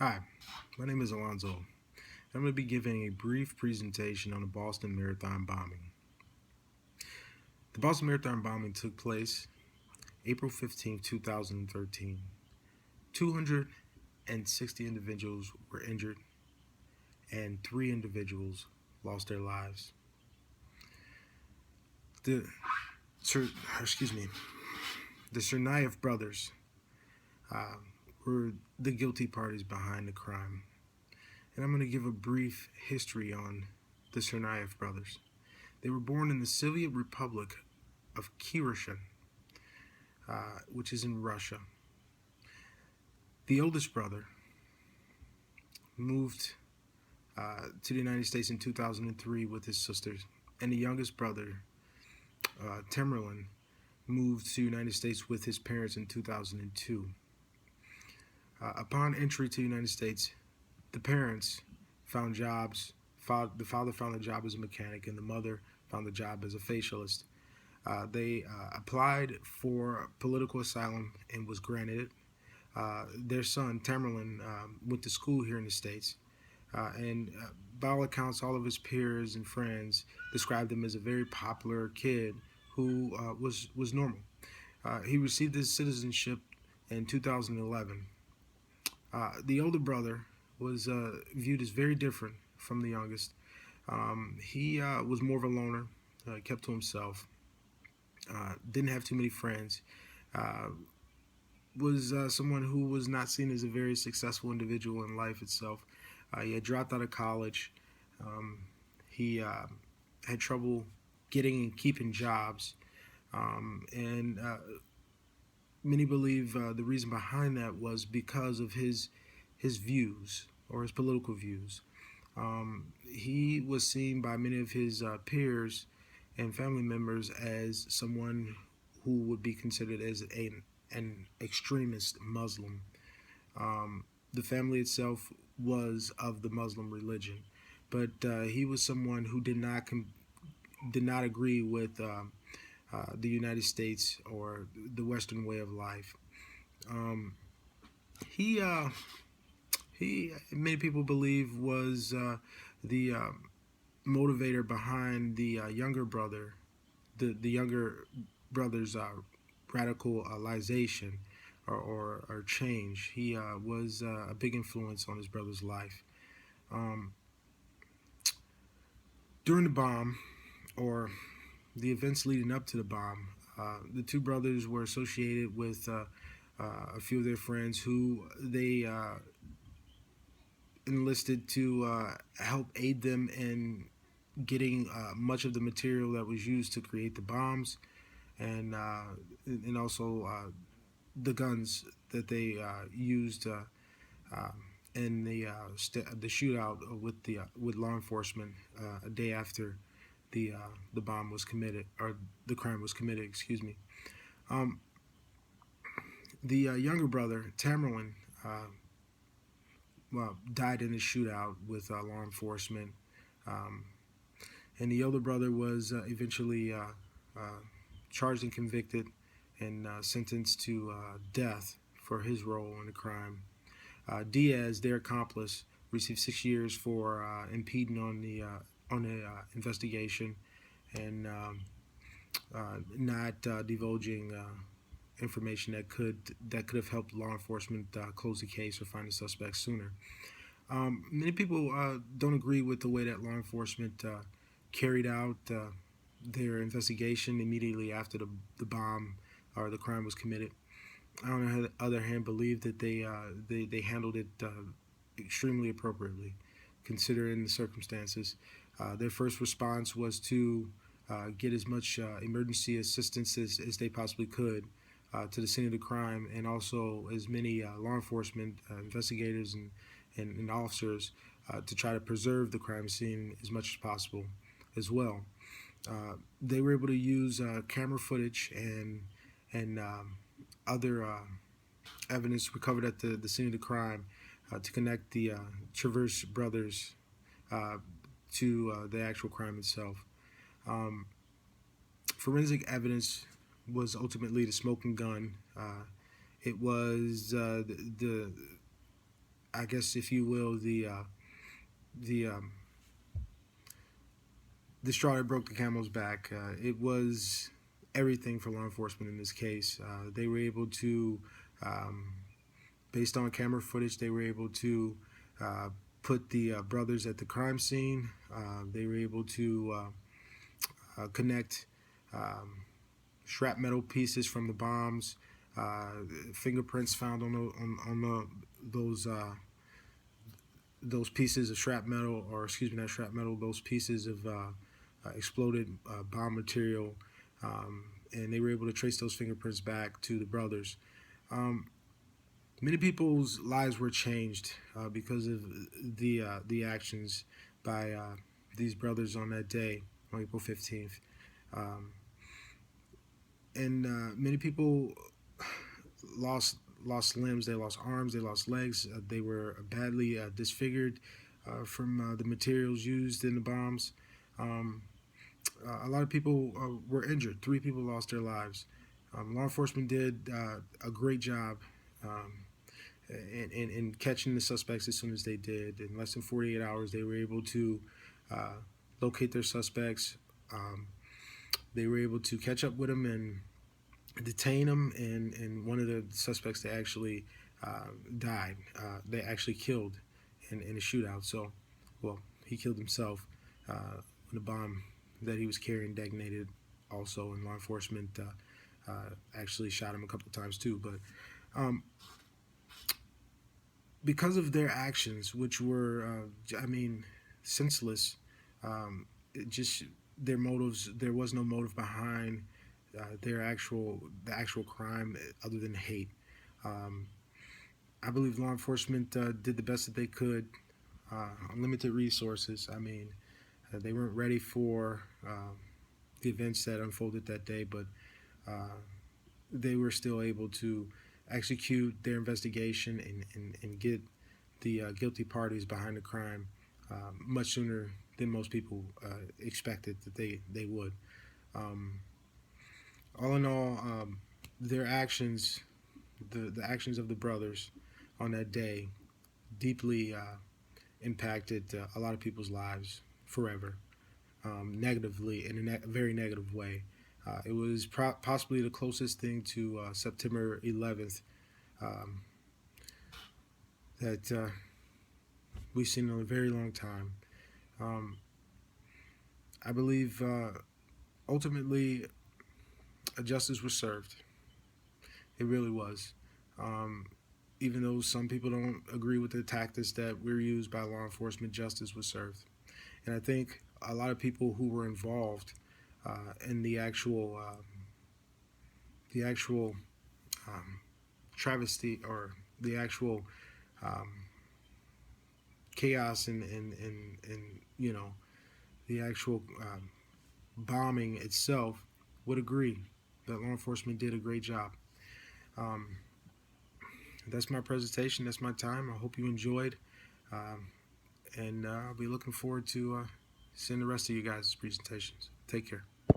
Hi, my name is Alonzo. I'm going to be giving a brief presentation on the Boston Marathon bombing. The Boston Marathon bombing took place April 15, 2013. 260 individuals were injured and 3 individuals lost their lives. The excuse me, the Tsarnaev brothers uh, were the guilty parties behind the crime. And I'm going to give a brief history on the Tsarnaev brothers. They were born in the Soviet Republic of Kyrgyzstan, which is in Russia. The oldest brother moved to the United States in 2003 with his sisters, and the youngest brother, Tamerlan, moved to the United States with his parents in 2002. Upon entry to the United States, the parents found jobs. The father found a job as a mechanic, and the mother found a job as a facialist. They applied for political asylum and was granted it. Their son, Tamerlan, went to school here in the States, and by all accounts, all of his peers and friends described him as a very popular kid who was normal. He received his citizenship in 2011. The older brother was viewed as very different from the youngest. He was more of a loner, kept to himself, didn't have too many friends, was someone who was not seen as a very successful individual in life itself. He had dropped out of college. He had trouble getting and keeping jobs, and many believe the reason behind that was because of his views or his political views. He was seen by many of his peers and family members as someone who would be considered as an extremist Muslim. The family itself was of the Muslim religion, but he was someone who did not agree with the United States or the Western way of life. He many people believe was the motivator behind the younger brother, the younger brother's radicalization or change. He was a big influence on his brother's life. During the bomb, or the events leading up to the bomb, the two brothers were associated with a few of their friends who they enlisted to help aid them in getting much of the material that was used to create the bombs, and also the guns that they used in the shootout with law enforcement a day after the bomb was committed, or the crime was committed. Excuse me. The younger brother, Tamerlan, died in a shootout with law enforcement, and the older brother was eventually charged and convicted and sentenced to death for his role in the crime. Diaz, their accomplice, received 6 years for impeding on the investigation and not divulging information that could have helped law enforcement close the case or find the suspects sooner. Many people don't agree with the way that law enforcement carried out their investigation immediately after the bomb or the crime was committed. I, on the other hand, believe that they handled it extremely appropriately, considering the circumstances. Their first response was to get as much emergency assistance as they possibly could to the scene of the crime, and also as many law enforcement investigators and officers to try to preserve the crime scene as much as possible as well. They were able to use camera footage and other evidence recovered at the scene of the crime to connect the Traverse brothers to the actual crime itself. Forensic evidence was ultimately the smoking gun. It was I guess if you will, the the straw that broke the camel's back. It was everything for law enforcement in this case. They were able to, based on camera footage, they were able to put the brothers at the crime scene. They were able to connect shrapnel pieces from the bombs, fingerprints found on those pieces of shrapnel, or excuse me, not shrapnel, those pieces of exploded bomb material, and they were able to trace those fingerprints back to the brothers. Many people's lives were changed because of the actions by these brothers on that day, on April 15th. And many people lost limbs, they lost arms, they lost legs, they were badly disfigured from the materials used in the bombs. A lot of people were injured. 3 people lost their lives. Law enforcement did a great job in catching the suspects as soon as they did. In less than 48 hours, they were able to locate their suspects. They were able to catch up with them and detain them, and one of the suspects, they actually died. They actually killed in a shootout. So, well, he killed himself when the bomb that he was carrying detonated also, and law enforcement actually shot him a couple times too. But because of their actions, which were, senseless, just their motives, there was no motive behind the actual crime other than hate. I believe law enforcement did the best that they could on limited resources. I mean, they weren't ready for the events that unfolded that day, but they were still able to execute their investigation and get the guilty parties behind the crime much sooner than most people expected that they would. All in all, their actions, the actions of the brothers on that day, deeply impacted a lot of people's lives forever, negatively, in a very negative way. It was possibly the closest thing to September 11th that we've seen in a very long time. I believe ultimately justice was served. It really was. Even though some people don't agree with the tactics that were used by law enforcement, justice was served. And I think a lot of people who were involved in the actual travesty, or the actual chaos and you know, the actual bombing itself, would agree that law enforcement did a great job. That's my presentation. That's my time. I hope you enjoyed. And I'll be looking forward to seeing the rest of you guys' presentations. Take care.